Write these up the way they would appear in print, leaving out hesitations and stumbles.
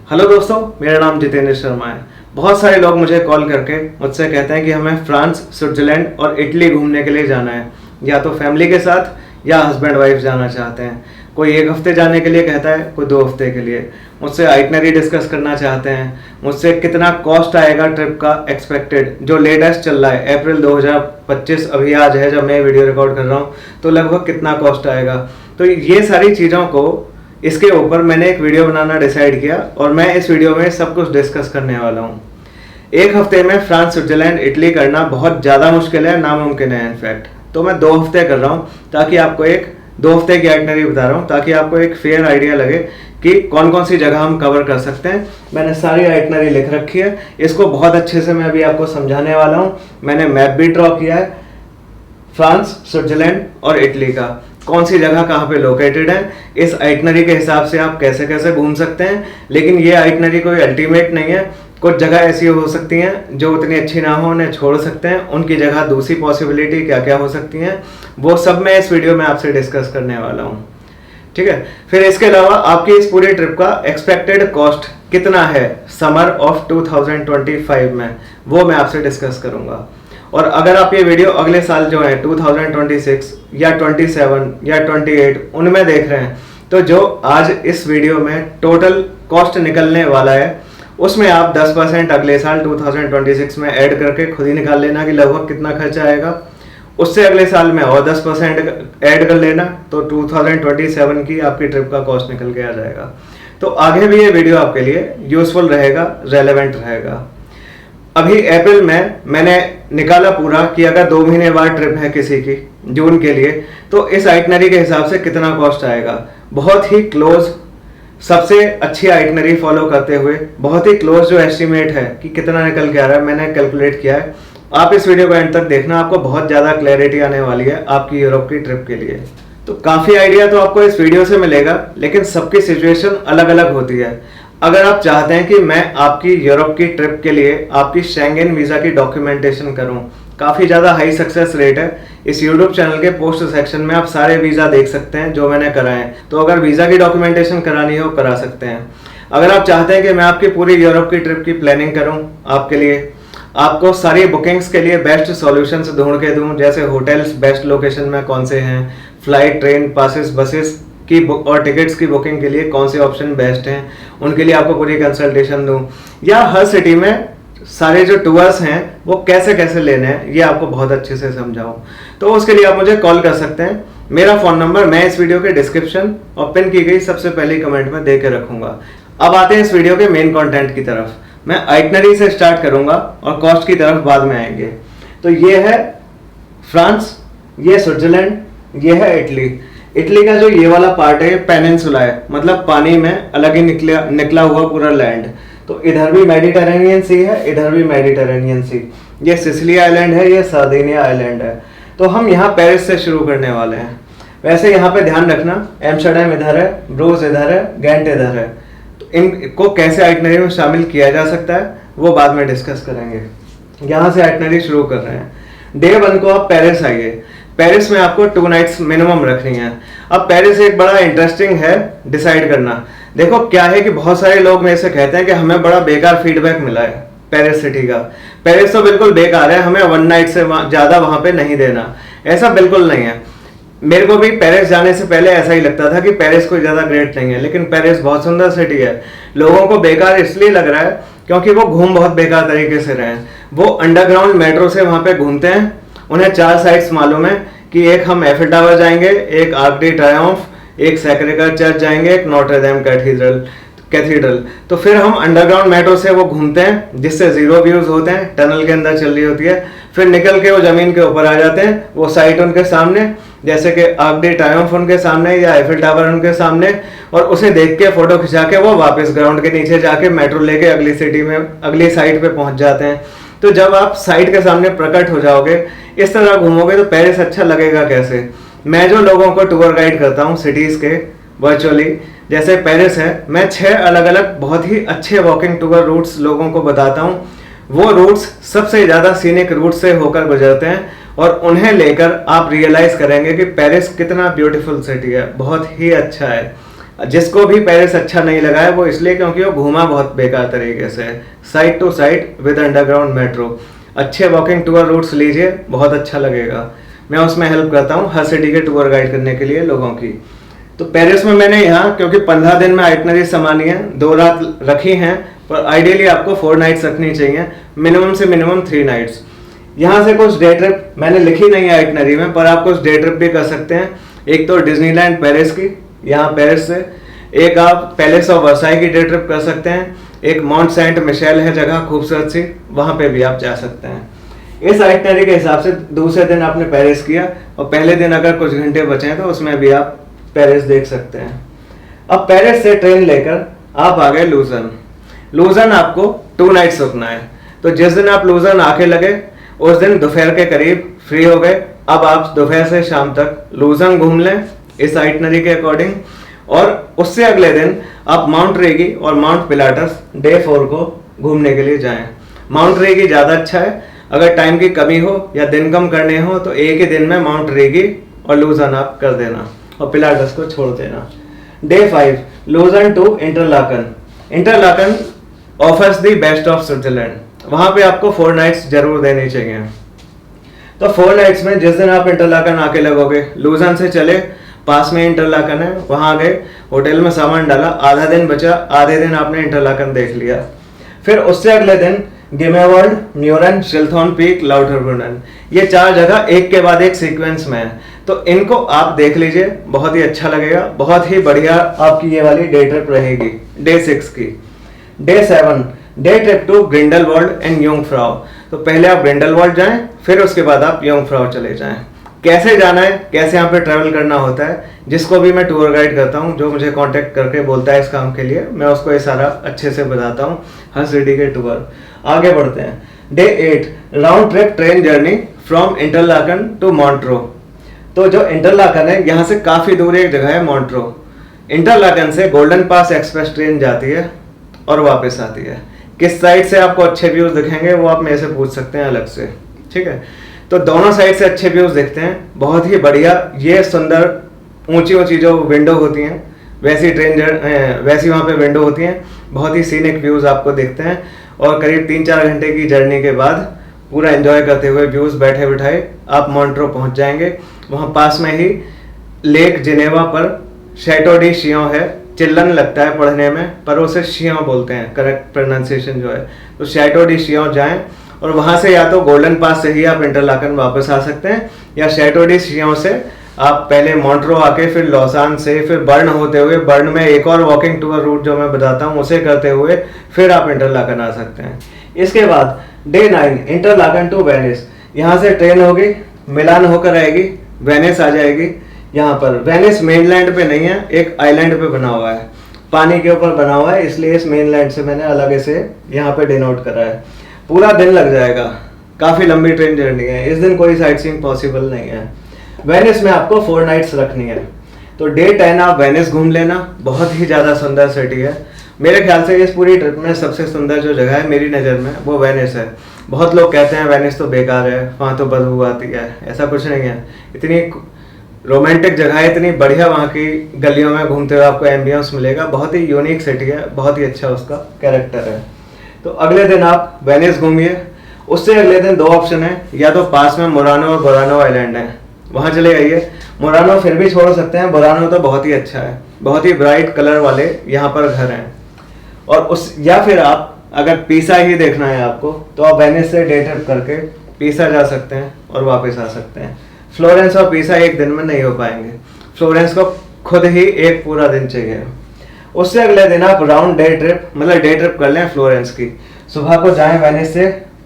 Hello दोस्तों, मेरा नाम जितेंद्र शर्मा है। बहुत सारे लोग मुझे कॉल करके मुझसे कहते हैं कि हमें फ्रांस, स्विट्जरलैंड और इटली घूमने के लिए जाना है, या तो फैमिली के साथ या हस्बैंड वाइफ जाना चाहते हैं। कोई 1 हफ्ते जाने के लिए कहता है, कोई 2 हफ्ते के लिए। मुझसे आइटनरी डिस्कस करना चाहते हैं, मुझसे कितना कॉस्ट आएगा ट्रिप का एक्सपेक्टेड, जो लेटेस्ट चल रहा है अप्रैल 2025 अभी आज है जब मैं वीडियो रिकॉर्ड कर रहा हूँ, तो लगभग कितना कॉस्ट आएगा। तो ये सारी चीज़ों को इसके ऊपर मैंने एक वीडियो बनाना डिसाइड किया और मैं इस वीडियो में सब कुछ डिस्कस करने वाला हूँ। 1 हफ्ते में फ्रांस, स्विट्जरलैंड, इटली करना बहुत ज़्यादा मुश्किल है, नामुमकिन है इनफैक्ट। तो मैं 2 हफ्ते कर रहा हूँ ताकि आपको 2 हफ्ते की आइटनरी बता रहा हूँ ताकि आपको एक फेयर आइडिया लगे कि कौन कौन सी जगह हम कवर कर सकते हैं। मैंने सारी आइटनरी लिख रखी है, इसको बहुत अच्छे से मैं अभी आपको समझाने वाला हूँ। मैंने मैप भी ड्रॉ किया है फ्रांस, स्विट्जरलैंड और इटली का, कौन सी जगह कहाँ पे लोकेटेड है। इस आइटनरी के हिसाब से आप कैसे कैसे घूम सकते हैं, लेकिन ये आइटनरी कोई अल्टीमेट नहीं है। कुछ जगह ऐसी हो सकती हैं जो उतनी अच्छी ना हो, उन्हें छोड़ सकते हैं। उनकी जगह दूसरी पॉसिबिलिटी क्या क्या हो सकती हैं, वो सब मैं इस वीडियो में आपसे डिस्कस करने वाला हूँ, ठीक है। फिर इसके अलावा आपकी इस पूरी ट्रिप का एक्सपेक्टेड कॉस्ट कितना है समर ऑफ 2025 में, वो मैं आपसे डिस्कस करूँगा। और अगर आप ये वीडियो अगले साल जो है 2026 या 27 या 28 उनमें देख रहे हैं, तो जो आज इस वीडियो में टोटल कॉस्ट निकलने वाला है उसमें आप 10% अगले साल 2026 में ऐड करके खुद ही निकाल लेना कि लगभग कितना खर्चा आएगा। उससे अगले साल में और 10% ऐड कर लेना, तो 2027 की आपकी ट्रिप का कॉस्ट निकल के आ जाएगा। तो आगे भी ये वीडियो आपके लिए यूजफुल रहेगा, रेलेवेंट रहेगा। अभी अप्रैल में मैंने निकाला पूरा कि अगर 2 महीने बाद ट्रिप है किसी की जून के लिए, तो इस आइटनरी के हिसाब से कितना कॉस्ट आएगा। बहुत ही क्लोज, सबसे अच्छी आइटनरी फॉलो करते हुए बहुत ही क्लोज जो एस्टिमेट है कि कितना निकल के आ रहा है, मैंने कैलकुलेट किया है। आप इस वीडियो को एंड तक देखना, आपको बहुत ज़्यादा क्लैरिटी आने वाली है आपकी यूरोप की ट्रिप के लिए। तो काफ़ी आइडिया तो आपको इस वीडियो से मिलेगा, लेकिन सबकी सिचुएशन अलग अलग होती है। अगर आप चाहते हैं कि मैं आपकी यूरोप की ट्रिप के लिए आपकी शेंगेन वीज़ा की डॉक्यूमेंटेशन करूं, काफ़ी ज़्यादा हाई सक्सेस रेट है। इस यूट्यूब चैनल के पोस्ट सेक्शन में आप सारे वीज़ा देख सकते हैं जो मैंने कराए हैं। तो अगर वीज़ा की डॉक्यूमेंटेशन करानी हो करा सकते हैं। अगर आप चाहते हैं कि मैं आपकी पूरी यूरोप की ट्रिप की प्लानिंग करूँ आपके लिए, आपको सारी बुकिंग्स के लिए बेस्ट सॉल्यूशंस ढूंढ के दूँ, जैसे होटल्स बेस्ट लोकेशन में कौन से हैं, फ्लाइट, ट्रेन, पासेस, बसेस की और टिकट्स की बुकिंग के लिए कौन से ऑप्शन बेस्ट हैं, उनके लिए आपको पूरी कंसल्टेशन दूं, या हर सिटी में सारे जो टूर्स हैं वो कैसे कैसे लेने हैं ये आपको बहुत अच्छे से समझाऊं। तो उसके लिए आप मुझे कॉल कर सकते हैं। मेरा फ़ोन नंबर मैं इस वीडियो के डिस्क्रिप्शन और पिन की गई सबसे पहले कमेंट में दे के रखूंगा। अब आते हैं इस वीडियो के मेन कॉन्टेंट की तरफ। मैं आइटनरी से स्टार्ट करूंगा और कॉस्ट की तरफ बाद में आएंगे। तो ये है फ्रांस, ये स्विट्जरलैंड, ये है इटली। इटली का जो ये वाला पार्ट है पेनिनसुला है, मतलब पानी में अलग ही निकला हुआ पूरा लैंड। तो इधर भी मेडिटेरेनियन सी है, इधर भी मेडिटेरेनियन सी। ये सिसिली आइलैंड है, ये सार्डिनिया आइलैंड है। तो हम यहाँ पेरिस से शुरू करने वाले हैं। वैसे यहाँ पे ध्यान रखना, एम्स्टर्डम इधर है, ब्रूज इधर है, गेंट इधर है। तो इनको कैसे आइटनरी में शामिल किया जा सकता है वो बाद में डिस्कस करेंगे। यहाँ से आइटनरी शुरू कर रहे हैं। डे 1 को आप पेरिस आइए। पेरिस में आपको 2 नाइट्स मिनिमम रखनी है। अब पेरिस एक बड़ा इंटरेस्टिंग है डिसाइड करना। देखो क्या है कि बहुत सारे लोग मेरे से कहते हैं कि हमें बड़ा बेकार फीडबैक मिला है पेरिस सिटी का। पेरिस तो बिल्कुल बेकार है, हमें 1 नाइट से ज़्यादा वहाँ पे नहीं देना। ऐसा बिल्कुल नहीं है। मेरे को भी पेरिस जाने से पहले ऐसा ही लगता था कि पेरिस कोई ज़्यादा ग्रेट नहीं है, लेकिन पेरिस बहुत सुंदर सिटी है। लोगों को बेकार इसलिए लग रहा है क्योंकि वो घूम बहुत बेकार तरीके से रहे हैं। वो अंडरग्राउंड मेट्रो से वहाँ पे घूमते हैं, उन्हें 4 साइट्स मालूम है कि एक हम एफिल टावर जाएंगे, एक आर्क डी ट्रायम्फ, एक सैक्रेगर चर्च जाएंगे, एक नोटर डेम कैथीड्रल। तो फिर हम अंडरग्राउंड मेट्रो से वो घूमते हैं जिससे जीरो व्यूज होते हैं, टनल के अंदर चल रही होती है। फिर निकल के वो जमीन के ऊपर आ जाते हैं, वो साइट उनके सामने, जैसे कि आर्क डी ट्रायम्फ उनके सामने या एफिल टावर उनके सामने, और उसे देख के फोटो खिंचा के वो वापस ग्राउंड के नीचे जाके मेट्रो लेके अगली सिटी में अगली साइट पे पहुंच जाते हैं। तो जब आप साइट के सामने प्रकट हो जाओगे, इस तरह घूमोगे, तो पेरिस अच्छा लगेगा कैसे। मैं जो लोगों को टूर गाइड करता हूँ सिटीज के वर्चुअली, जैसे पेरिस है, मैं 6 अलग अलग बहुत ही अच्छे वॉकिंग टूर रूट्स लोगों को बताता हूँ। वो रूट्स सबसे ज़्यादा सीनिक रूट से होकर गुजरते हैं और उन्हें लेकर आप रियलाइज करेंगे कि पेरिस कितना ब्यूटीफुल सिटी है, बहुत ही अच्छा है। जिसको भी पेरिस अच्छा नहीं लगा है वो इसलिए क्योंकि वो घूमा बहुत बेकार तरीके से। Side to side with underground metro, अच्छे वॉकिंग टूर रूट्स लीजिए, बहुत अच्छा लगेगा। मैं उसमें हेल्प करता हूँ हर सिटी के टूर गाइड करने के लिए लोगों की। तो पेरिस में मैंने यहाँ क्योंकि 15 दिन में आइटनरी सामानी है, 2 रात रखी हैं, पर आइडियली आपको 4 नाइट्स रखनी चाहिए, मिनिमम से मिनिमम 3 नाइट्स। यहाँ से कुछ डे ट्रिप मैंने लिखी नहीं है आइटनरी में, पर आप कुछ डे ट्रिप भी कर सकते हैं। एक तो डिज्नीलैंड पेरिस की, यहाँ पेरिस से, एक आप पैलेस ऑफ वर्साई की डे ट्रिप कर सकते हैं, एक माउंट सेंट मिशेल है जगह खूबसूरत सी, वहाँ पे भी आप जा सकते हैं। इस आइटनरी के हिसाब से दूसरे दिन आपने पेरिस किया और पहले दिन अगर कुछ घंटे बचे हैं तो उसमें भी आप पेरिस देख सकते हैं। अब पेरिस से ट्रेन लेकर आप आ गए लूजर्न। लूजर्न आपको 2 नाइट्स रुकना है। तो जिस दिन आप लूजर्न आके लगे उस दिन दोपहर के करीब फ्री हो गए। अब आप दोपहर से शाम तक लूजर्न घूम लें इस आइटनरी के अकॉर्डिंग, और उससे अगले दिन आप माउंट रेगी और माउंट पिलाटस डे 4 को घूमने के लिए जाएं। माउंट रेगी ज़्यादा अच्छा है, अगर टाइम की कमी हो या दिन कम करने हो तो एक ही दिन में माउंट रेगी और लूजर्न आप कर देना और पिलाटस को छोड़ देना। Day 5 Lucerne to Interlaken. Interlaken offers the best of Switzerland. वहाँ पे आपको 4 नाइट्स जरूर देनी चाहिए। तो 4 नाइट्स में जिस दिन आप इंटरलाकन आके लगोगे, लूजर्न से चले, पास में इंटरलाकन है, वहाँ गए, होटल में सामान डाला, आधा दिन बचा, आधे दिन आपने इंटरलाकन देख लिया। फिर उससे अगले दिन गिमेवर्ल्ड, म्यूरन, शिल्थॉन पीक, लाउटरब्रुनन, ये 4 जगह एक के बाद एक सीक्वेंस में है। तो इनको आप देख लीजिए, बहुत ही अच्छा लगेगा, बहुत ही बढ़िया आपकी ये वाली डे ट्रिप रहेगी डे 6 की। Day 7 day trip to Grindelwald and Jungfrau. तो पहले आप ग्रिंडलवाल्ड जाएं, फिर उसके बाद आप यूंगफ्राउ चले जाएं। कैसे जाना है, कैसे यहाँ पे ट्रैवल करना होता है, जिसको भी मैं टूर गाइड करता हूँ, जो मुझे कांटेक्ट करके बोलता है इस काम के लिए, मैं उसको ये सारा अच्छे से बताता हूँ, हर सिटी के टूर। आगे बढ़ते हैं। Day 8 round trip train journey from Interlaken to Montreux. तो जो इंटरलाकन है, यहाँ से काफ़ी दूर एक जगह है मॉन्ट्रो। इंटरलाकन से गोल्डन पास एक्सप्रेस ट्रेन जाती है और वापस आती है। किस साइड से आपको अच्छे व्यूज दिखेंगे वो आप मेरे से पूछ सकते हैं अलग से, ठीक है। तो दोनों साइड से अच्छे व्यूज दिखते हैं, बहुत ही बढ़िया। ये सुंदर ऊंची ऊंची जो विंडो होती हैं, वैसी वैसी वहाँ पे विंडो होती हैं, बहुत ही सीनिक व्यूज आपको दिखते हैं। और करीब 3-4 घंटे की जर्नी के बाद पूरा एंजॉय करते हुए व्यूज बैठे बिठाए आप मॉन्ट्रो पहुँच जाएंगे। वहाँ पास में ही लेक जिनेवा पर शैटो डी शियों है। चिल्लन लगता है पढ़ने में, पर उसे शियों बोलते हैं, करेक्ट प्रोनाउंसिएशन जो है। तो शैटो डी शियों जाएं और वहाँ से या तो गोल्डन पास से ही आप इंटरलाकन वापस आ सकते हैं, या शैटो डी शियों से आप पहले मॉन्ट्रो आके फिर लॉसान से फिर बर्न होते हुए, बर्न में एक और वॉकिंग टूर रूट जो मैं बताता हूँ उसे करते हुए फिर आप इंटरलाकन आ सकते हैं। इसके बाद डे 9 इंटरलाकन टू वेनिस। यहाँ से ट्रेन होगी, मिलान होकर आएगी, वेनिस आ जाएगी। यहाँ पर वेनिस मेनलैंड पे नहीं है, एक आइलैंड पे बना हुआ है, पानी के ऊपर बना हुआ है, इसलिए इस मेनलैंड से मैंने अलग से यहाँ पे डिनोट करा है। पूरा दिन लग जाएगा, काफ़ी लंबी ट्रेन जर्नी है, इस दिन कोई साइट सीइंग पॉसिबल नहीं है। वेनिस में आपको 4 नाइट्स रखनी है। तो डे 10 आप वेनिस घूम लेना, बहुत ही ज़्यादा सुंदर सिटी है। मेरे ख्याल से इस पूरी ट्रिप में सबसे सुंदर जो जगह है मेरी नज़र में वो वेनिस है। बहुत लोग कहते हैं वेनिस तो बेकार है, वहाँ तो बदबू आती है, ऐसा कुछ नहीं है। इतनी रोमांटिक जगह है, इतनी बढ़िया, वहाँ की गलियों में घूमते हुए आपको एम्बियंस मिलेगा, बहुत ही यूनिक सिटी है, बहुत ही अच्छा उसका कैरेक्टर है। तो अगले दिन आप वेनिस घूमिए। उससे अगले दिन 2 ऑप्शन है, या तो पास में मुरानो और बोरानो आइलैंड है, वहाँ चले जाइए। मुरानो फिर भी छोड़ सकते हैं, बोरानो तो बहुत ही अच्छा है, बहुत ही ब्राइट कलर वाले यहाँ पर घर हैं। और या फिर आप अगर पीसा ही देखना है आपको, तो आप वेनिस से डे ट्रिप करके पीसा जा सकते हैं और वापस आ सकते हैं। फ्लोरेंस और पीसा एक दिन में नहीं हो पाएंगे, फ्लोरेंस को खुद ही एक पूरा दिन चाहिए। उससे अगले दिन आप राउंड डे ट्रिप, मतलब डे ट्रिप कर लें फ्लोरेंस की। सुबह को जाएं वेनिस से,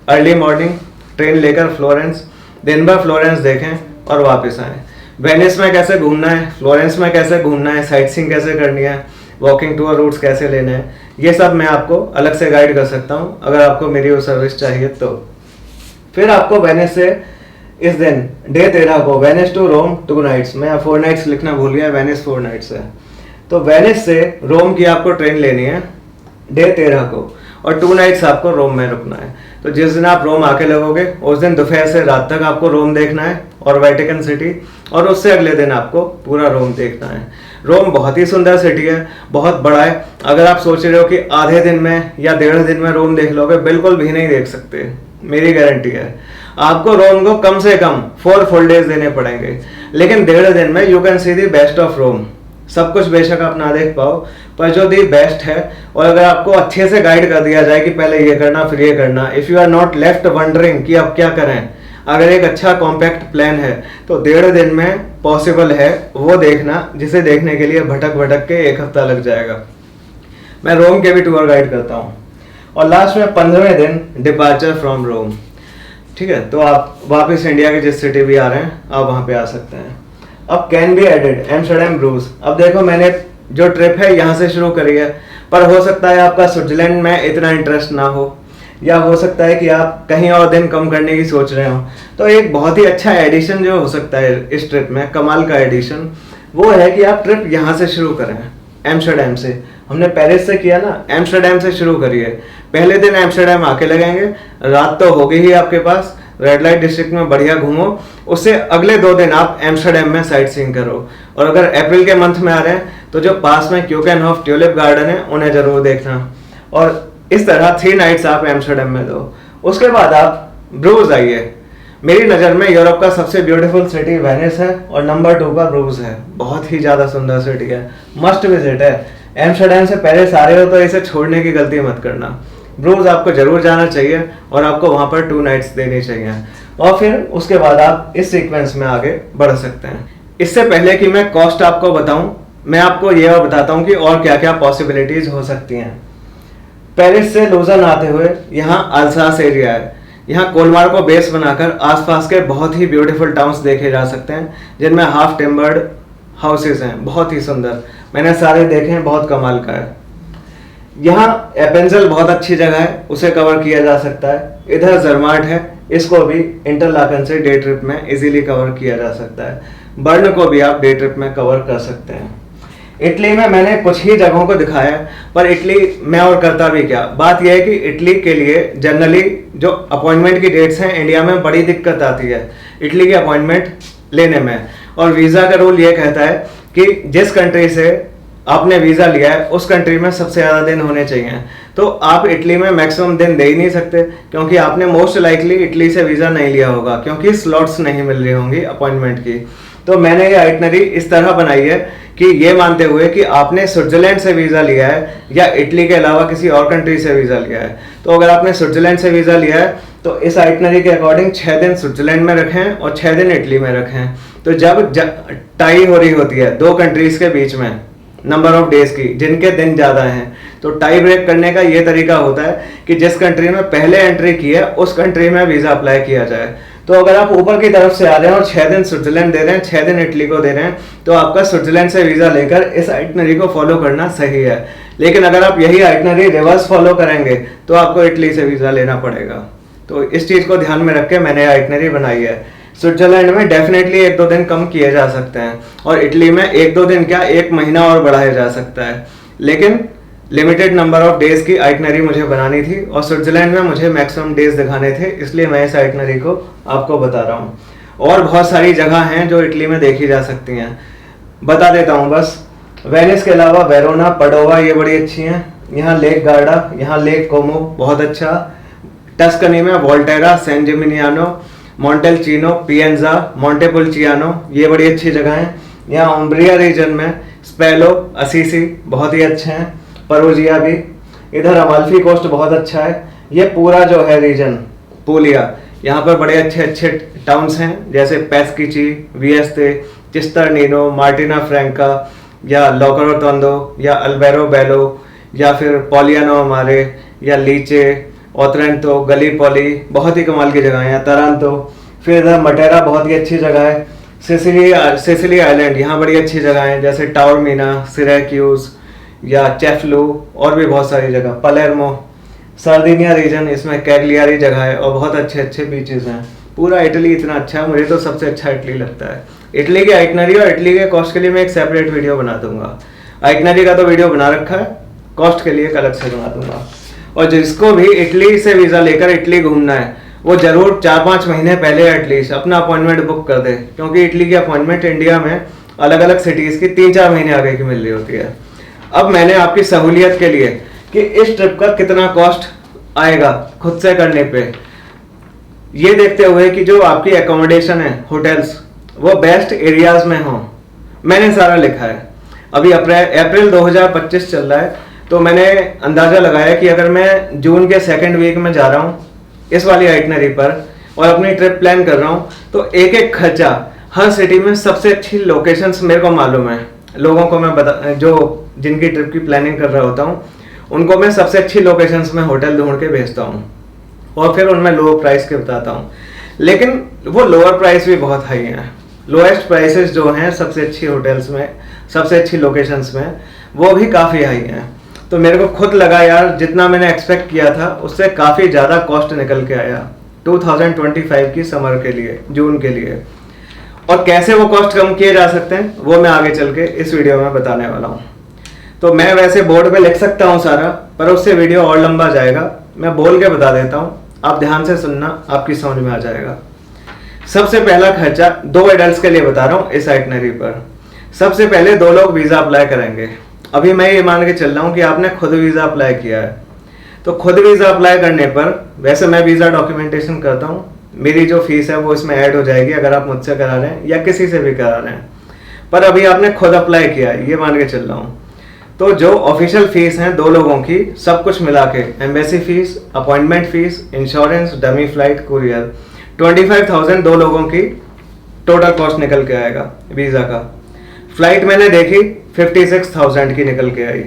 अर्ली मॉर्निंग ट्रेन लेकर फ्लोरेंस, दिन भर फ्लोरेंस देखें और वापस आएँ। वेनिस में कैसे घूमना है, फ्लोरेंस में कैसे घूमना है, साइट सीइंग कैसे करनी है, वॉकिंग टूर रूट्स कैसे लेने हैं, ये सब मैं आपको अलग से गाइड कर सकता हूँ अगर आपको मेरी वो सर्विस चाहिए तो। फिर आपको वेनिस से इस दिन डे 13 को वेनिस टू रोम 2 नाइट्स, मैं 4 नाइट्स लिखना भूल गया, वेनिस 4 नाइट्स है। तो वेनिस से रोम की आपको ट्रेन लेनी है डे 13 को, और 2 नाइट्स आपको रोम में रुकना है। तो जिस दिन आप रोम आके लगोगे उस दिन दोपहर से रात तक आपको रोम देखना है और वेटिकन सिटी, और उससे अगले दिन आपको पूरा रोम देखना है। रोम बहुत ही सुंदर सिटी है, बहुत बड़ा है। अगर आप सोच रहे हो कि आधे दिन में या 1.5 दिन में रोम देख लोगे, बिल्कुल भी नहीं देख सकते, मेरी गारंटी है। आपको रोम को कम से कम 4 फुल डेज देने पड़ेंगे, लेकिन 1.5 दिन में you can see the best of Rome. सब कुछ बेशक आप ना देख पाओ, पर जो दी बेस्ट है, और अगर आपको अच्छे से गाइड कर दिया जाए कि पहले ये करना फिर ये करना, if you are not left wondering कि अब क्या करें, अगर एक अच्छा कॉम्पैक्ट प्लान है तो 1.5 दिन में पॉसिबल है वो देखना, जिसे देखने के लिए भटक भटक के 1 हफ्ता लग जाएगा। मैं रोम के भी टूर गाइड करता हूँ। और लास्ट में 15वें दिन डिपार्चर फ्रॉम रोम। ठीक है, तो आप वापस इंडिया के जिस सिटी भी आ रहे हैं आप वहाँ पे आ सकते हैं। अब can be added Amsterdam Bruges. अब देखो, मैंने जो ट्रिप है यहाँ से शुरू करी है, पर हो सकता है आपका स्विट्जरलैंड में इतना इंटरेस्ट ना हो, या हो सकता है कि आप कहीं और दिन कम करने की सोच रहे हो। तो एक बहुत ही अच्छा एडिशन जो हो सकता है इस ट्रिप में, कमाल का एडिशन, वो है कि आप ट्रिप यहाँ से शुरू करें, एम्स्टर्डम से। हमने पेरिस से किया ना, एम्स्टर्डम से शुरू करिए। पहले दिन एम्स्टर्डम आके लगेंगे, रात तो होगी ही आपके पास, रेड लाइट डिस्ट्रिक्ट में बढ़िया घूमो। उससे अगले 2 दिन आप एम्स्टर्डम में साइट सीइंग करो। और अगर अप्रैल के मंथ में आ रहे हैं तो जो पास में क्यूकेनहॉफ ट्यूलिप गार्डन है उन्हें जरूर देखना। और इस तरह 3 नाइट्स आप एम्स्टर्डम में दो। उसके बाद आप ब्रूज आइए। मेरी नज़र में यूरोप का सबसे ब्यूटीफुल सिटी वेनिस है और नंबर 2 का ब्रूज है। बहुत ही ज़्यादा सुंदर सिटी है, मस्ट विजिट है। एम्स्टर्डम से पेरिस आ रहे हो तो इसे छोड़ने की गलती मत करना। ब्रूज आपको जरूर जाना चाहिए और आपको वहाँ पर 2 नाइट्स देनी चाहिए। और फिर उसके बाद आप इस सीक्वेंस में आगे बढ़ सकते हैं। इससे पहले कि मैं कॉस्ट आपको बताऊं, मैं आपको ये और बताता हूँ कि और क्या क्या पॉसिबिलिटीज हो सकती हैं। पेरिस से लुजर्न आते हुए यहाँ अल्सास एरिया है। यहाँ कोलमार को बेस बनाकर आसपास के बहुत ही ब्यूटीफुल टाउन्स देखे जा सकते हैं, जिनमें हाफ टिम्बर्ड हाउसेस हैं, बहुत ही सुंदर। मैंने सारे देखे हैं, बहुत कमाल का है। यहाँ एपेंजल बहुत अच्छी जगह है, उसे कवर किया जा सकता है। इधर जरमाट है, इसको भी इंटरलाकन से डे ट्रिप में इजीली कवर किया जा सकता है। बर्न को भी आप डे ट्रिप में कवर कर सकते हैं। इटली में मैंने कुछ ही जगहों को दिखाया है, पर इटली में और करता भी क्या। बात यह है कि इटली के लिए जनरली जो अपॉइंटमेंट की डेट्स हैं, इंडिया में बड़ी दिक्कत आती है इटली की अपॉइंटमेंट लेने में। और वीज़ा का रूल ये कहता है कि जिस कंट्री से आपने वीज़ा लिया है उस कंट्री में सबसे ज़्यादा दिन होने चाहिए। तो आप इटली में मैक्सिमम दिन दे ही नहीं सकते, क्योंकि आपने मोस्ट लाइकली इटली से वीज़ा नहीं लिया होगा, क्योंकि स्लॉट्स नहीं मिल रही होंगी अपॉइंटमेंट की। तो मैंने ये आइटनरी इस तरह बनाई है कि ये मानते हुए कि आपने स्विट्जरलैंड से वीज़ा लिया है या इटली के अलावा किसी और कंट्री से वीज़ा लिया है, तो अगर आपने स्विट्जरलैंड से वीज़ा लिया है तो इस आइटनरी के अकॉर्डिंग 6 दिन स्विट्जरलैंड में रखें और 6 दिन इटली में रखें। तो जब टाई हो रही होती है 2 कंट्रीज के बीच में नंबर ऑफ डेज की, जिनके दिन ज़्यादा हैं, तो टाई ब्रेक करने का ये तरीका होता है कि जिस कंट्री में पहले एंट्री की है उस कंट्री में वीज़ा अप्लाई किया जाए। तो अगर आप ऊपर की तरफ से आ रहे हैं और 6 दिन स्विट्जरलैंड दे रहे हैं, 6 दिन इटली को दे रहे हैं, तो आपका स्विट्जरलैंड से वीज़ा लेकर इस आइटनरी को फॉलो करना सही है। लेकिन अगर आप यही आइटनरी रिवर्स फॉलो करेंगे तो आपको इटली से वीज़ा लेना पड़ेगा। तो इस चीज़ को ध्यान में रख के मैंने आइटनरी बनाई है। स्विट्जरलैंड में डेफिनेटली 1-2 दिन कम किए जा सकते हैं, और इटली में 1-2 दिन क्या 1 महीना और बढ़ाया जा सकता है। लेकिन लिमिटेड नंबर ऑफ डेज की आइटनरी मुझे बनानी थी और स्विट्जरलैंड में मुझे मैक्सिमम डेज दिखाने थे, इसलिए मैं इस आइटनरी को आपको बता रहा हूँ। और बहुत सारी जगह हैं जो इटली में देखी जा सकती हैं, बता देता हूँ बस। वेनिस के अलावा वेरोना, पडोवा, ये बड़ी अच्छी हैं। यहाँ लेक गार्डा, यहाँ लेक कोमो बहुत अच्छा। टस्कनी में वोल्टेरा, सैन जिमिनियानो, मॉन्टेल्चिनो, पिएंजा, मॉन्टेपुल्चियानो, ये बड़ी अच्छी जगह हैं। यहाँ उम्ब्रिया रीजन में स्पेलो, असीसी बहुत ही अच्छे हैं। परोजिया भी। इधर अमाल्फी कोस्ट बहुत अच्छा है। ये पूरा जो है रीजन पूलिया, यहाँ पर बड़े अच्छे अच्छे टाउन्स हैं, जैसे पेस्किची, विएस्ते, चिस्टर्निनो, मार्टिना फ्रैंका, या लोकरोटोंडो, या अल्बेरो बेलो, या फिर पॉलियानो मारे, या लीचे, ओतरेंटो, गलीपोली, बहुत ही कमाल की जगह है। यहाँ तरांतो। फिर इधर मटेरा बहुत ही अच्छी जगह है। सिसिली आइलैंड, यहाँ बड़ी अच्छी जगह है, जैसे टाउरमीना, सिरैक्यूज, या चेफलू, और भी बहुत सारी जगह। पलेर्मो, सर्दिनिया रीजन, इसमें कैग्लियारी जगह है और बहुत अच्छे अच्छे बीचेस हैं। पूरा इटली इतना अच्छा है, मुझे तो सबसे अच्छा इटली लगता है। इटली की आइटनरी और इटली के कॉस्ट के लिए मैं एक सेपरेट वीडियो बना दूंगा। आइटनरी का तो वीडियो बना रखा है, कॉस्ट के लिए एक अलग से बना दूंगा। और जिसको भी इटली से वीज़ा लेकर इटली घूमना है, वो जरूर 4-5 महीने पहले एटलीस्ट अपना अपॉइंटमेंट बुक कर दे, क्योंकि इटली की अपॉइंटमेंट इंडिया में अलग अलग सिटीज़ की 3-4 महीने आगे की मिल रही होती है। अब मैंने आपकी सहूलियत के लिए कि इस ट्रिप का कितना कॉस्ट आएगा खुद से करने पे, ये देखते हुए कि जो आपकी एकोमोडेशन है होटल्स वो बेस्ट एरियाज में हो, मैंने सारा लिखा है। अभी अप्रैल 2025 चल रहा है, तो मैंने अंदाज़ा लगाया कि अगर मैं जून के सेकंड वीक में जा रहा हूँ इस वाली आइटनरी पर और अपनी ट्रिप प्लान कर रहा हूँ, तो एक एक खर्चा हर सिटी में सबसे अच्छी लोकेशंस मेरे को मालूम है। लोगों को मैं जो जिनकी ट्रिप की प्लानिंग कर रहा होता हूँ उनको मैं सबसे अच्छी लोकेशंस में होटल ढूंढ के भेजता हूँ और फिर उनमें लोअर प्राइस के बताता हूँ। लेकिन वो लोअर प्राइस भी बहुत हाई हैं। लोएस्ट प्राइसेस जो हैं सबसे अच्छी होटल्स में, सबसे अच्छी लोकेशंस में, वो भी काफ़ी हाई हैं। तो मेरे को खुद लगा यार जितना मैंने एक्सपेक्ट किया था उससे काफ़ी ज़्यादा कॉस्ट निकल के आया 2025 की समर के लिए, जून के लिए। और कैसे वो कॉस्ट कम किए जा सकते हैं वो मैं आगे चल के इस वीडियो में बताने वाला हूँ। तो मैं वैसे बोर्ड पे लिख सकता हूँ सारा, पर उससे वीडियो और लंबा जाएगा। मैं बोल के बता देता हूँ, आप ध्यान से सुनना, आपकी समझ में आ जाएगा। सबसे पहला खर्चा 2 एडल्ट्स के लिए बता रहा हूँ इस आइटनरी पर। सबसे पहले 2 लोग वीज़ा अप्लाई करेंगे। अभी मैं ये मान के चल रहा हूँ कि आपने खुद वीज़ा अप्लाई किया है, तो खुद वीज़ा अप्लाई करने पर वैसे मैं वीज़ा डॉक्यूमेंटेशन करता हूँ, मेरी जो फीस है वो इसमें ऐड हो जाएगी अगर आप मुझसे करा रहे हैं या किसी से भी करा रहे हैं। पर अभी आपने खुद अप्लाई किया है, ये मान के चल रहा हूँ, तो जो ऑफिशियल फीस हैं 2 लोगों की सब कुछ मिला के, embassy fees, appointment fees, insurance, dummy flight, courier, 25,000 2 लोगों की टोटल कॉस्ट निकल के आएगा वीज़ा का। फ्लाइट मैंने देखी 56,000 की निकल के आई।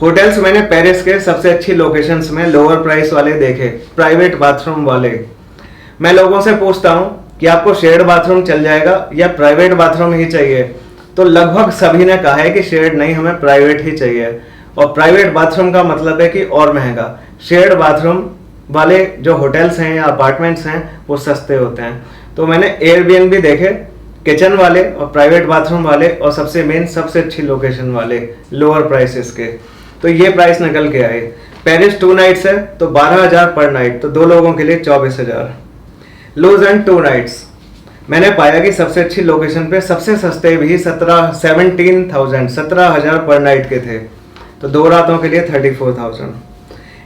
होटल्स मैंने पेरिस के सबसे अच्छी लोकेशंस में लोअर प्राइस वाले देखे, प्राइवेट बाथरूम वाले। मैं लोगों से पूछता हूँ कि आपको शेयर्ड बाथरूम चल जाएगा या प्राइवेट बाथरूम ही चाहिए, तो लगभग सभी ने कहा है कि शेयर्ड नहीं, हमें प्राइवेट ही चाहिए। और प्राइवेट बाथरूम का मतलब है कि और महंगा। शेयर्ड बाथरूम वाले जो होटल्स हैं या अपार्टमेंट्स हैं वो सस्ते होते हैं। तो मैंने एयरबीएनबी देखे, किचन वाले और प्राइवेट बाथरूम वाले, और सबसे मेन सबसे अच्छी लोकेशन वाले लोअर प्राइसेस के, तो ये प्राइस निकल के आए। पेरिस 2 नाइट्स है तो 12,000 पर नाइट, तो 2 लोगों के लिए 24,000। लुज़र्न 2 नाइट्स मैंने पाया कि सबसे अच्छी लोकेशन पे सबसे सस्ते भी 17,000 पर नाइट के थे, तो 2 रातों के लिए 34,000।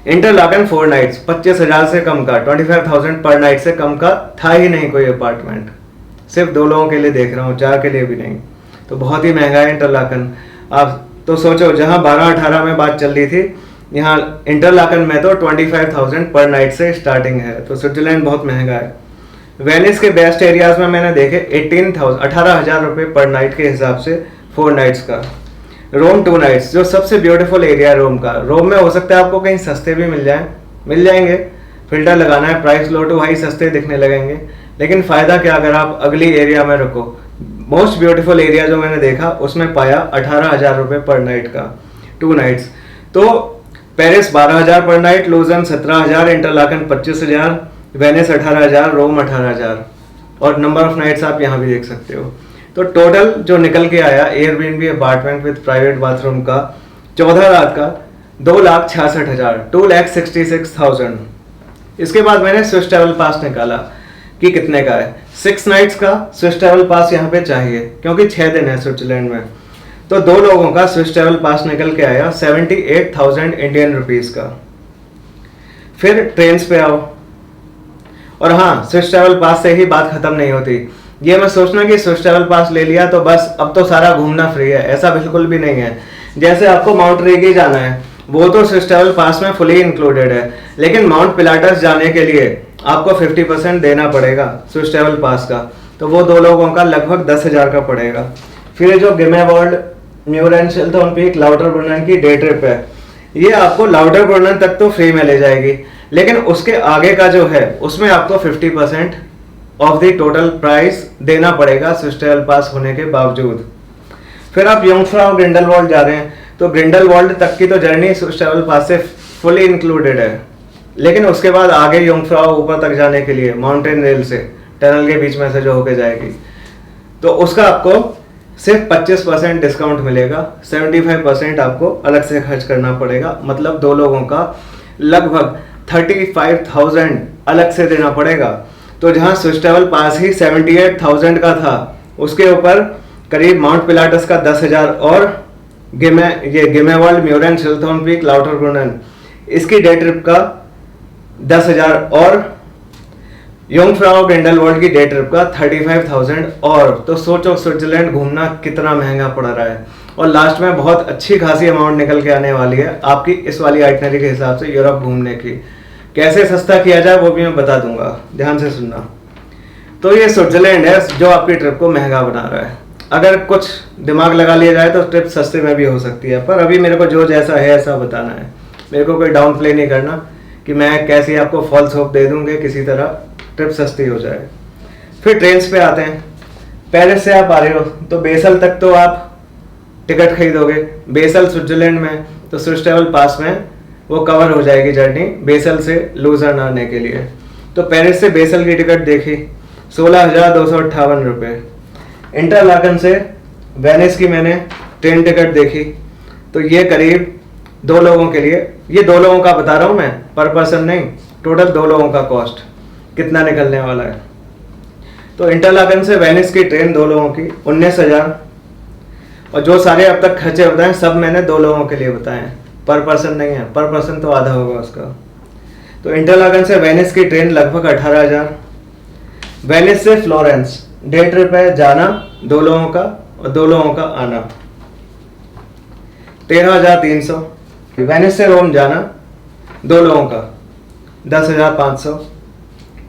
इंटरलाकन 4 नाइट्स 25,000 से कम का, 25,000 पर नाइट से कम का था ही नहीं कोई अपार्टमेंट। सिर्फ 2 लोगों के लिए देख रहा हूँ, 4 के लिए भी नहीं, तो बहुत ही महंगा है इंटरलाकन। आप तो सोचो, जहाँ 12-18 में बात चल रही थी, यहाँ इंटरलाकन में तो 25,000 पर नाइट से स्टार्टिंग है। तो स्विट्जरलैंड बहुत महंगा है। वेनिस के बेस्ट एरियाज में मैंने देखे 18,000 रुपये पर नाइट के हिसाब से 4 नाइट्स का। रोम 2 नाइट्स, जो सबसे ब्यूटीफुल एरिया है रोम का। रोम में हो सकता है आपको कहीं सस्ते भी मिल जाएंगे, फिल्टर लगाना है, प्राइस लो टू हाई, सस्ते दिखने लगेंगे, लेकिन फ़ायदा क्या अगर आप अगली एरिया में रुको। मोस्ट ब्यूटीफुल एरिया जो मैंने देखा उसमें पाया 18,000 रुपये पर नाइट का 2 नाइट्स। तो पेरिस 12,000 पर नाइट, लुज़र्न 17,000, इंटरलाकन 25,000, वेनिस 18,000, रोम 18,000, और नंबर ऑफ नाइट्स आप यहाँ भी देख सकते हो। तो टोटल जो निकल के आया Airbnb apartment with private bathroom का 14 रात का 2,66,000, 2,66,000। इसके बाद मैंने स्विस ट्रैवल पास निकाला कि कितने का है। 6 नाइट्स का स्विस ट्रैवल पास यहाँ पे चाहिए क्योंकि 6 दिन है स्विट्जरलैंड में, तो 2 लोगों का स्विस ट्रैवल पास निकल के आया 78,000 इंडियन रुपीज़ का। फिर ट्रेन पे आओ, और हाँ, स्विस ट्रैवल पास से ही बात खत्म नहीं होती। ये मत सोचना कि स्विस ट्रैवल पास ले लिया तो बस अब तो सारा घूमना फ्री है, ऐसा बिल्कुल भी नहीं है। जैसे आपको माउंट रेगी जाना है, वो तो स्विस ट्रैवल पास में फुली इंक्लूडेड है, लेकिन माउंट पिलाटस जाने के लिए आपको 50% देना पड़ेगा स्विस ट्रैवल पास का, तो वो 2 लोगों का लगभग 10,000 का पड़ेगा। फिर जो गिमेवर्ल्ड, म्यूरेंशियल तो उन पर लाउटरब्रुनन की डे ट्रिप है, ये आपको लाउटरब्रुनन तक तो फ्री में ले जाएगी, लेकिन उसके आगे का जो है उसमें आपको 50% ऑफ द टोटल प्राइस देना पड़ेगा स्विस ट्रैवल पास होने के बावजूद। फिर आप यंगफ्राउ ग्रिंडलवाल्ड जा रहे हैं, तो ग्रिंडलवाल्ड तक की तो जर्नी स्विस ट्रैवल पास से फुली इंक्लूडेड है, लेकिन उसके बाद आगे यंगफ्राउ ऊपर तक जाने के लिए माउंटेन रेल से टनल के बीच में से जो होके जाएगी, तो उसका आपको सिर्फ 25% डिस्काउंट मिलेगा, 75% आपको अलग से खर्च करना पड़ेगा। मतलब 2 लोगों का लगभग 35,000 अलग से देना पड़ेगा। तो जहां स्विस ट्रैवल पास ही 78,000 का था, उसके ऊपर करीब माउंट पिलाटस का 10,000 और गेमेवर्ल्ड म्यूरन शिल्थोन पीक लाउटरग्रुनन इसकी डे ट्रिप का 10,000 और योंगफ्राउ ग्रिंडेलवाल्ड की डे ट्रिप का 35,000 और तो सोचो स्विट्जरलैंड घूमना कितना महंगा पड़ रहा है। और लास्ट में बहुत अच्छी खासी अमाउंट निकल के आने वाली है आपकी इस वाली आइटनरी के हिसाब से यूरोप घूमने की। कैसे सस्ता किया जाए वो भी मैं बता दूंगा, ध्यान से सुनना। तो ये स्विट्जरलैंड है जो आपकी ट्रिप को महंगा बना रहा है। अगर कुछ दिमाग लगा लिया जाए तो ट्रिप सस्ते में भी हो सकती है, पर अभी मेरे को जो जैसा है ऐसा बताना है। मेरे को कोई डाउन प्ले नहीं करना कि मैं कैसे आपको फॉल्स होप दे दूंगे किसी तरह ट्रिप सस्ती हो जाए। फिर ट्रेन्स पे आते हैं। पेरिस से आप आ रहे हो तो बेसल तक तो आप टिकट खरीदोगे। बेसल स्विट्जरलैंड में तो स्विस ट्रैवल पास में वो कवर हो जाएगी जर्नी बेसल से लूजर्न आने के लिए। तो पेरिस से बेसल की टिकट देखी 16,258 रुपये। इंटरलाकन से वेनिस की मैंने ट्रेन टिकट देखी तो ये करीब 2 लोगों के लिए, ये 2 लोगों का बता रहा हूँ मैं, पर पर्सन नहीं, टोटल 2 लोगों का कॉस्ट कितना निकलने वाला है। तो इंटरलाकन से वेनिस की ट्रेन 2 लोगों की 19,000 और जो सारे अब तक खर्चे बताए सब मैंने 2 लोगों के लिए बताए हैं, पर पर्सन नहीं है, पर पर्सन तो आधा होगा उसका। तो इंटरलाकन से वेनिस की ट्रेन लगभग 18,000। वेनिस से फ्लोरेंस डे ट्रिप है, जाना 2 लोगों का और 2 लोगों का आना 13,300। वेनिस से रोम जाना 2 लोगों का 10,500।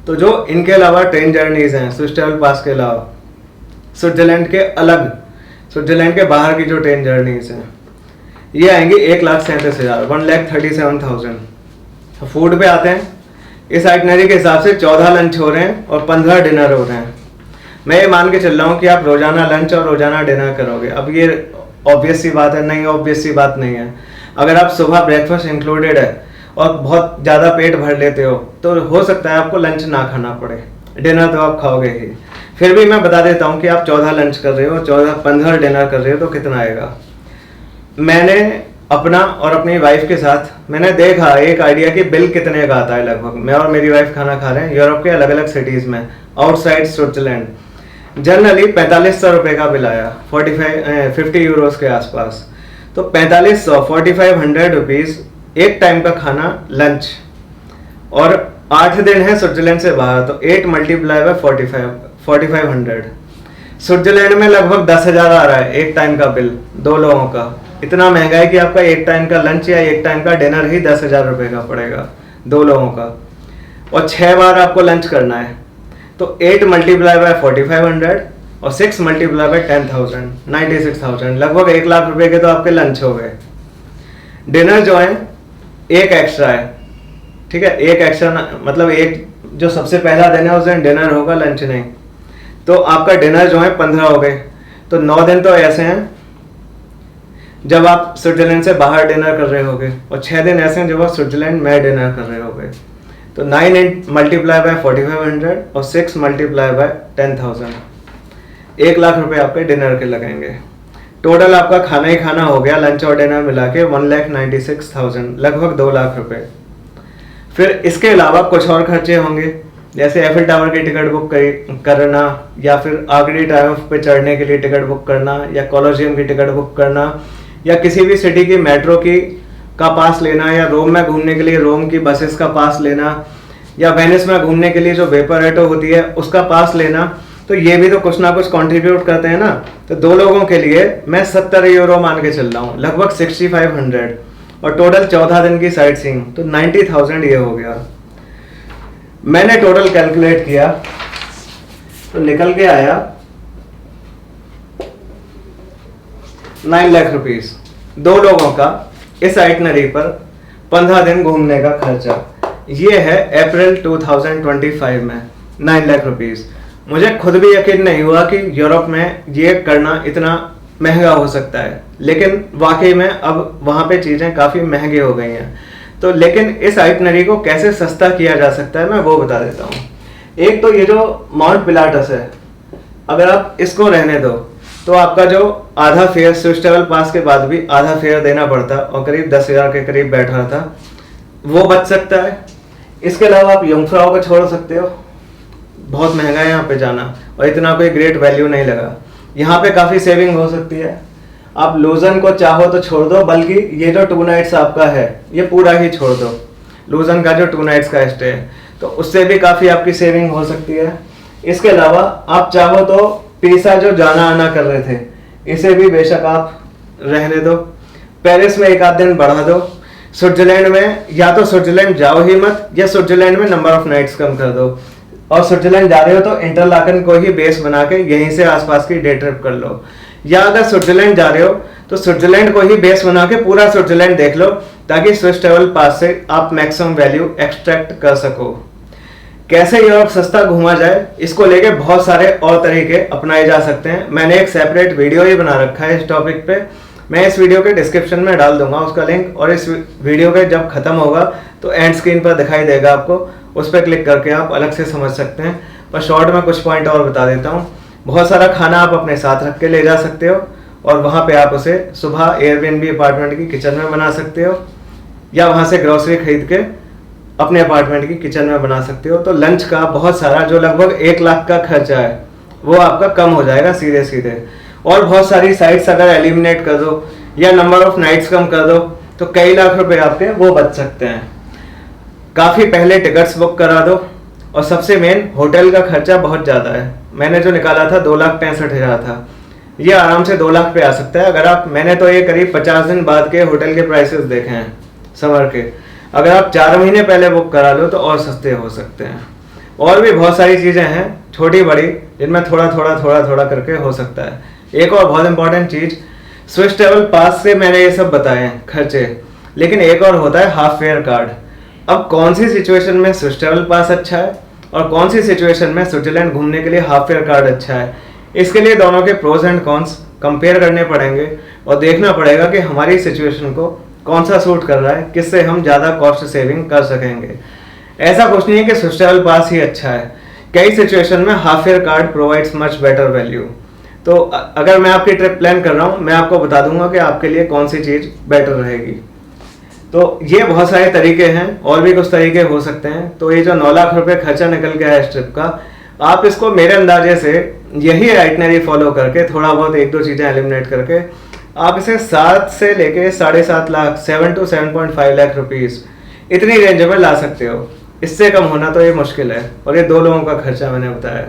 तो जो इनके अलावा ट्रेन जर्नीज हैं स्विस ट्रैवल पास के अलावा, स्विट्जरलैंड के अलग, स्विट्जरलैंड के बाहर की जो ट्रेन जर्नीज हैं ये आएंगी 1,37,000, 1,37,000। फूड पे आते हैं। इस आइटनरी के हिसाब से 14 लंच हो रहे हैं और 15 डिनर हो रहे हैं। मैं ये मान के चल रहा हूँ कि आप रोजाना लंच और रोजाना डिनर करोगे। अब ये ऑब्वियस सी बात है, नहीं ऑब्वियस सी बात नहीं है। अगर आप सुबह ब्रेकफास्ट इंक्लूडेड है और बहुत ज़्यादा पेट भर लेते हो तो हो सकता है आपको लंच ना खाना पड़े, डिनर तो आप खाओगे ही। फिर भी मैं बता देता हूँ कि आप 14 लंच कर रहे हो, 15 डिनर कर रहे हो तो कितना आएगा। मैंने अपना और अपनी वाइफ के साथ मैंने देखा एक आइडिया कि बिल कितने का आता है लगभग। मैं और मेरी वाइफ खाना खा रहे हैं यूरोप के अलग अलग सिटीज़ में आउटसाइड स्विट्जरलैंड। जनरली 4,500 रुपये का बिल आया, 50 यूरोस के आसपास। तो 4,500 4,500 रुपीज़ एक टाइम का खाना लंच, और 8 दिन है स्विट्जरलैंड से बाहर तो 8 मल्टीप्लाई बाय 4,500। स्विट्जरलैंड में लगभग 10,000 आ रहा है एक टाइम का बिल 2 लोगों का। इतना महंगा है कि आपका एक टाइम का लंच या एक टाइम का डिनर ही 10,000 रुपये का पड़ेगा 2 लोगों का, और 6 बार आपको लंच करना है। तो 8 मल्टीप्लाई बाय 4,500 और 6 मल्टीप्लाई बाय 10,000 96,000, लगभग 1 लाख रुपए के तो आपके लंच हो गए। डिनर जो है एक एक्स्ट्रा है, ठीक है, एक एक्स्ट्रा मतलब एक जो सबसे पहला दिन है उस दिन डिनर होगा, लंच नहीं। तो आपका डिनर जो है 15 हो गए। तो 9 दिन तो ऐसे हैं जब आप स्विट्जरलैंड से बाहर डिनर कर रहे होगे, और 6 दिन ऐसे हैं जब आप स्विट्जरलैंड में डिनर कर रहे होगे। तो 9 मल्टीप्लाई बाय 4,500 और 6 मल्टीप्लाई बाय 10,000, 1 लाख रुपए आपके डिनर के लगेंगे। टोटल आपका खाना ही खाना हो गया लंच और डिनर मिला के 1,96,000, लगभग 2 लाख रुपए। फिर इसके अलावा कुछ और खर्चे होंगे, जैसे एफिल टावर की टिकट बुक करना, या फिर आगरी ट्रायम्फ पे चढ़ने के लिए टिकट बुक करना, या कोलोसियम की टिकट बुक करना, या किसी भी सिटी की मेट्रो की का पास लेना, या रोम में घूमने के लिए रोम की बसेस का पास लेना, या वेनिस में घूमने के लिए जो वेपरेटो होती है उसका पास लेना। तो ये भी तो कुछ ना कुछ कंट्रीब्यूट करते हैं ना। तो 2 लोगों के लिए मैं 70 यूरो मान के चल रहा हूँ, लगभग 6,500, और टोटल 14 दिन की साइट सीइंग तो 90,000 ये हो गया। मैंने टोटल कैलकुलेट किया तो निकल के आया 9 लाख रुपीस 2 लोगों का इस आइटनरी पर 15 दिन घूमने का खर्चा। ये है अप्रैल 2025 में 9 लाख रुपीस। मुझे खुद भी यकीन नहीं हुआ कि यूरोप में ये करना इतना महंगा हो सकता है, लेकिन वाकई में अब वहाँ पे चीज़ें काफ़ी महंगी हो गई हैं। तो लेकिन इस आइटनरी को कैसे सस्ता किया जा सकता है मैं वो बता देता हूँ। एक तो ये जो माउंट पिलाटस है, अगर आप इसको रहने दो तो आपका जो आधा फेयर स्विस ट्रैवल पास के बाद भी आधा फेयर देना पड़ता और करीब 10,000 के करीब बैठ रहा था, वो बच सकता है। इसके अलावा आप यंगफ्राउ को छोड़ सकते हो, बहुत महंगा है यहाँ पे जाना और इतना कोई ग्रेट वैल्यू नहीं लगा। यहाँ पे काफ़ी सेविंग हो सकती है। आप लूजन को चाहो तो छोड़ दो, बल्कि ये जो 2 नाइट्स आपका है ये पूरा ही छोड़ दो। लूजन का जो 2 नाइट्स का स्टे है तो उससे भी काफ़ी आपकी सेविंग हो सकती है। इसके अलावा आप चाहो तो पीसा जो जाना आना कर रहे थे इसे भी बेशक आप रहने दो। पेरिस में 1 आध दिन बढ़ा दो। स्विट्जरलैंड में या तो स्विट्जरलैंड जाओ ही मत, या स्विट्जरलैंड में नंबर ऑफ नाइट्स कम कर दो। और स्विट्जरलैंड जा रहे हो तो इंटरलाकन को ही बेस बना के यहीं से आसपास की डे ट्रिप कर लो। या अगर स्विट्जरलैंड जा रहे हो तो स्विट्जरलैंड को ही बेस बना के पूरा स्विट्जरलैंड देख लो, ताकि स्विस ट्रैवल पास से आप मैक्सिमम वैल्यू एक्सट्रैक्ट कर सको। कैसे यूरोप सस्ता घूमा जाए, इसको लेके बहुत सारे और तरीके अपनाए जा सकते हैं। मैंने एक सेपरेट वीडियो ही बना रखा है इस टॉपिक पे, मैं इस वीडियो के डिस्क्रिप्शन में डाल दूंगा उसका लिंक, और इस वीडियो के जब खत्म होगा तो एंड स्क्रीन पर दिखाई देगा आपको, उस पर क्लिक करके आप अलग से समझ सकते हैं। पर शॉर्ट में कुछ पॉइंट और बता देता हूँ। बहुत सारा खाना आप अपने साथ रख के ले जा सकते हो, और वहाँ पे आप उसे सुबह एयरबीएनबी अपार्टमेंट की किचन में बना सकते हो, या वहाँ से ग्रोसरी खरीद के अपने अपार्टमेंट की किचन में बना सकते हो। तो लंच का बहुत सारा, जो लगभग 1 लाख का खर्चा है, वो आपका कम हो जाएगा सीधे सीधे। और बहुत सारी साइट्स अगर एलिमिनेट कर दो या नंबर ऑफ नाइट्स कम कर दो तो कई लाख रुपए आपके वो बच सकते हैं। काफ़ी पहले टिकट्स बुक करा दो, और सबसे मेन होटल का खर्चा बहुत ज़्यादा है। मैंने जो निकाला था 2,65,000 था, ये आराम से 2 लाख पे आ सकता है अगर आप, मैंने तो ये करीब 50 दिन बाद के होटल के प्राइसेस देखे हैं समर के। अगर आप 4 महीने पहले बुक करा लो तो और सस्ते हो सकते हैं। और भी बहुत सारी चीज़ें हैं छोटी बड़ी, जिनमें थोड़ा थोड़ा करके हो सकता है। एक और बहुत इंपॉर्टेंट चीज़, स्विस ट्रैवल पास से मैंने ये सब बताए हैं खर्चे, लेकिन एक और होता है हाफ फेयर कार्ड। अब कौन सी सिचुएशन में स्विस ट्रैवल पास अच्छा है और कौन सी सिचुएशन में स्विट्जरलैंड घूमने के लिए हाफ फेयर कार्ड अच्छा है, इसके लिए दोनों के प्रोज एंड कॉन्स कंपेयर करने पड़ेंगे, और देखना पड़ेगा कि हमारी सिचुएशन को कौन सा सूट कर रहा है, किससे हम ज़्यादा कॉस्ट सेविंग कर सकेंगे। ऐसा कुछ नहीं है कि स्विस ट्रैवल पास ही अच्छा है, कई सिचुएशन में half fair card provides much better value. तो अगर मैं आपकी ट्रिप प्लान कर रहा हूँ, मैं आपको बता दूंगा कि आपके लिए कौन सी चीज़ बेटर रहेगी। तो ये बहुत सारे तरीके हैं, और भी कुछ तरीके हो सकते हैं। तो ये जो 9 लाख रुपए खर्चा निकल गया है इस ट्रिप का, आप इसको मेरे अंदाजे से यही आइटनरी फॉलो करके, थोड़ा बहुत 1-2 चीज़ें एलिमिनेट करके, आप इसे 7 से लेके 7.5 लाख, 7 to 7.5 लाख रुपीज़ इतनी रेंज में ला सकते हो। इससे कम होना तो ये मुश्किल है, और ये 2 लोगों का खर्चा मैंने बताया।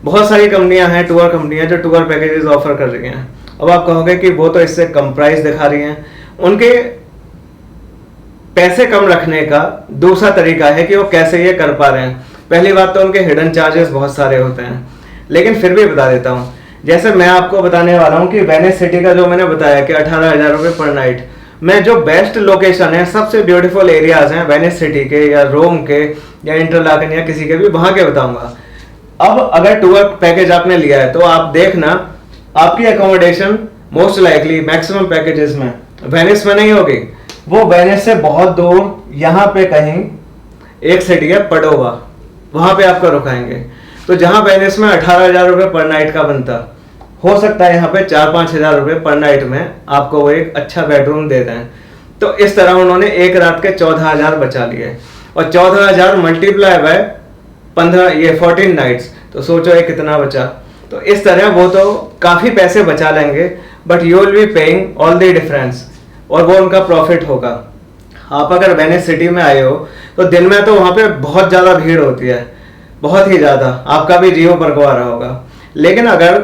बहुत सारी कंपनियां हैं, टूर कंपनियां, जो टूर पैकेजेस ऑफर कर रही हैं। अब आप कहोगे कि वो तो इससे कम प्राइस दिखा रही हैं। उनके पैसे कम रखने का दूसरा तरीका है कि वो कैसे ये कर पा रहे हैं। पहली बात तो उनके हिडन चार्जेस बहुत सारे होते हैं, लेकिन फिर भी बता देता हूँ। जैसे मैं आपको बताने वाला हूँ कि वेनिस सिटी का जो मैंने बताया कि 18,000 रुपये पर नाइट, मैं जो बेस्ट लोकेशन है, सबसे ब्यूटीफुल एरियाज हैं वेनिस सिटी के या रोम के या इंटरलाकन या किसी के भी, वहाँ के बताऊँगा। अब अगर टूर पैकेज आपने लिया है तो आप देखना, आपकी accommodation most likely maximum packages में वेनिस में नहीं होगी। वो वेनिस से बहुत दूर यहाँ पे कहीं एक सिटी है पडोवा, वहाँ पे आपको रुकाएंगे। तो जहाँ वेनिस में 18,000 रुपये पर नाइट का बनता, हो सकता है यहाँ पे 4-5 हज़ार रुपये पर नाइट में आपको वो एक अच्छा बेडरूम दे दें। तो इस तरह उन्होंने एक रात के 14,000 बचा लिए, और 14,000 मल्टीप्लाई बाय 14 नाइट्स, तो सोचो ये कितना बचा। तो इस तरह वो तो काफ़ी पैसे बचा लेंगे, but you will be paying all the difference, और वो उनका प्रॉफिट होगा। आप अगर वेनिस सिटी में आए हो तो दिन में तो वहाँ पे बहुत ज़्यादा भीड़ होती है, बहुत ही ज़्यादा, आपका भी जीव बरकवा रहा होगा। लेकिन अगर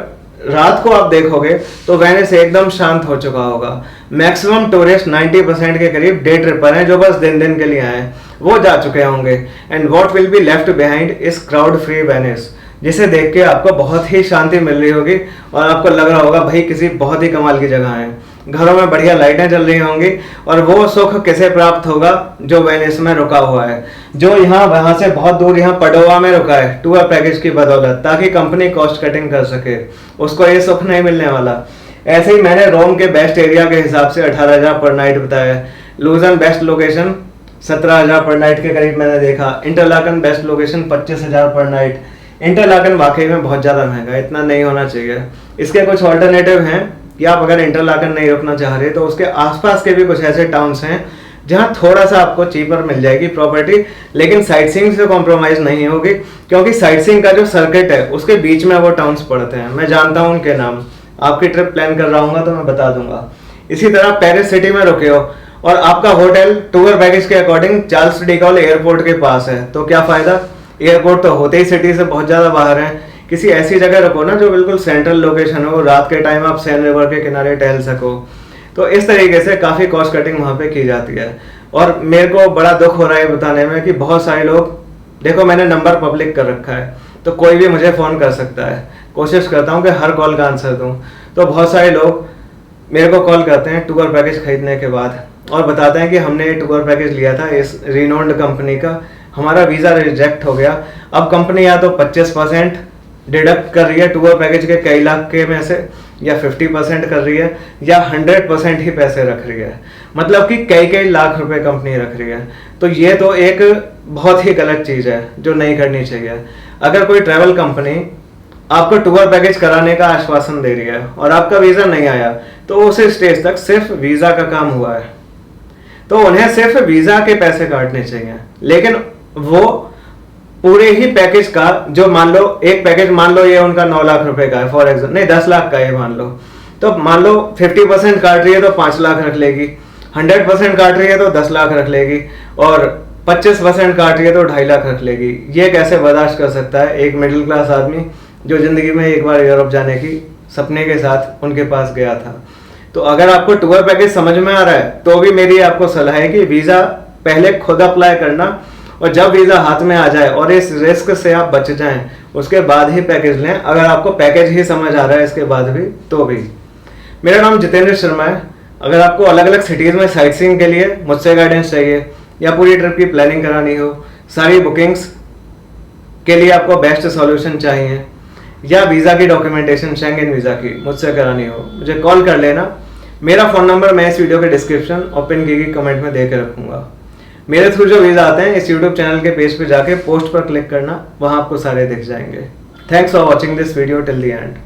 रात को आप देखोगे तो वेनिस एकदम शांत हो चुका होगा। मैक्सिमम टूरिस्ट 90% के करीब डे ट्रिपर हैं जो बस दिन के लिए आए हैं, वो जा चुके होंगे। And what will be left behind is crowd free Venice, जिसे देख के आपको बहुत ही शांति मिल रही होगी, और आपको लग रहा होगा भाई किसी बहुत ही कमाल की जगह है। घरों में बढ़िया लाइटें जल रही होंगी, और वो सुख किसे प्राप्त होगा जो वेनिस में रुका हुआ है, जो यहाँ वहाँ से बहुत दूर यहाँ पडोवा में रुका है टूर पैकेज की बदौलत, ताकि कंपनी कॉस्ट कटिंग कर सके। उसको ये सुख नहीं मिलने वाला। ऐसे ही मैंने रोम के बेस्ट एरिया के हिसाब से 18,000 पर नाइट बताया। लूजन बेस्ट लोकेशन 17,000 पर नाइट के करीब मैंने देखा। इंटरलाकन बेस्ट लोकेशन 25,000 पर नाइट। इंटरलाकन वाकई में बहुत ज़्यादा महंगा है, इतना नहीं होना चाहिए। इसके कुछ ऑल्टरनेटिव हैं कि आप अगर इंटरलाकन नहीं रुकना चाह रहे तो उसके आसपास के भी कुछ ऐसे टाउन्स हैं जहाँ थोड़ा सा आपको चीपर मिल जाएगी प्रॉपर्टी, लेकिन साइट सीइंग से कॉम्प्रोमाइज नहीं होगी, क्योंकि साइट सीइंग का जो सर्किट है उसके बीच में वो टाउन्स पड़ते हैं। मैं जानता हूँ उनके नाम, आपकी ट्रिप प्लान कर रहा हूँ तो मैं बता दूंगा। इसी तरह पेरिस सिटी में रुके हो और आपका होटल टूर पैकेज के according Charles de Gaulle airport के पास है, तो क्या फायदा, एयरपोर्ट तो होते ही सिटी से बहुत ज़्यादा बाहर है। किसी ऐसी जगह रखो ना जो बिल्कुल सेंट्रल लोकेशन हो, रात के टाइम आप सैन रिवर के किनारे टहल सको। तो इस तरीके से काफ़ी कॉस्ट कटिंग वहाँ पे की जाती है। और मेरे को बड़ा दुख हो रहा है बताने में कि बहुत सारे लोग, देखो मैंने नंबर पब्लिक कर रखा है तो कोई भी मुझे फ़ोन कर सकता है, कोशिश करता हूँ कि हर कॉल का आंसर दूँ। तो बहुत सारे लोग मेरे को कॉल करते हैं टूर पैकेज खरीदने के बाद और बताते हैं कि हमने टूर पैकेज लिया था इस रिनोन्ड कंपनी का, हमारा वीज़ा रिजेक्ट हो गया। अब कंपनी या तो 25% डिडक्ट कर रही है टूर पैकेज के कई लाख के में से, या 50% कर रही है, या 100% ही पैसे रख रही है। मतलब कि कई कई लाख रुपए कंपनी रख रही है। तो ये तो एक बहुत ही गलत चीज़ है जो नहीं करनी चाहिए। अगर कोई ट्रैवल कंपनी आपको टूर पैकेज कराने का आश्वासन दे रही है और आपका वीज़ा नहीं आया, तो उस स्टेज तक सिर्फ वीज़ा का काम हुआ है, तो उन्हें सिर्फ वीज़ा के पैसे काटने चाहिए। लेकिन वो पूरे ही पैकेज का, जो मान लो एक पैकेज मान लो ये उनका 9 लाख रुपए का है फॉर एग्जाम्पल, नहीं 10 लाख का है मान लो, तो मान लो 50% काट रही है तो 5 लाख रख लेगी, 100% काट रही है तो 10 लाख रख लेगी, और 25% काट रही है तो 2.5 लाख रख लेगी। ये कैसे बर्दाश्त कर सकता है एक मिडिल क्लास आदमी जो जिंदगी में एक बार यूरोप जाने की सपने के साथ उनके पास गया था। तो अगर आपको टूर पैकेज समझ में आ रहा है तो भी मेरी आपको सलाह है कि वीज़ा पहले खुद अप्लाई करना, और जब वीज़ा हाथ में आ जाए और इस रिस्क से आप बच जाएं उसके बाद ही पैकेज लें। अगर आपको पैकेज ही समझ आ रहा है इसके बाद भी तो भी। मेरा नाम जितेंद्र शर्मा है। अगर आपको अलग अलग सिटीज़ में साइट सीइंग के लिए मुझसे गाइडेंस चाहिए या पूरी ट्रिप की प्लानिंग करानी हो, सारी बुकिंग्स के लिए आपको बेस्ट सॉल्यूशन चाहिए, या वीज़ा की डॉक्यूमेंटेशन शेंगेन वीज़ा की मुझसे करानी हो, मुझे कॉल कर लेना। मेरा फ़ोन नंबर मैं इस वीडियो के डिस्क्रिप्शन और पिन की कमेंट में दे के रखूँगा। मेरे थ्रू जो वीज़ा आते हैं इस यूट्यूब चैनल के पेज पे जाके पोस्ट पर क्लिक करना, वहाँ आपको सारे दिख जाएंगे। Thanks for watching this video till the end.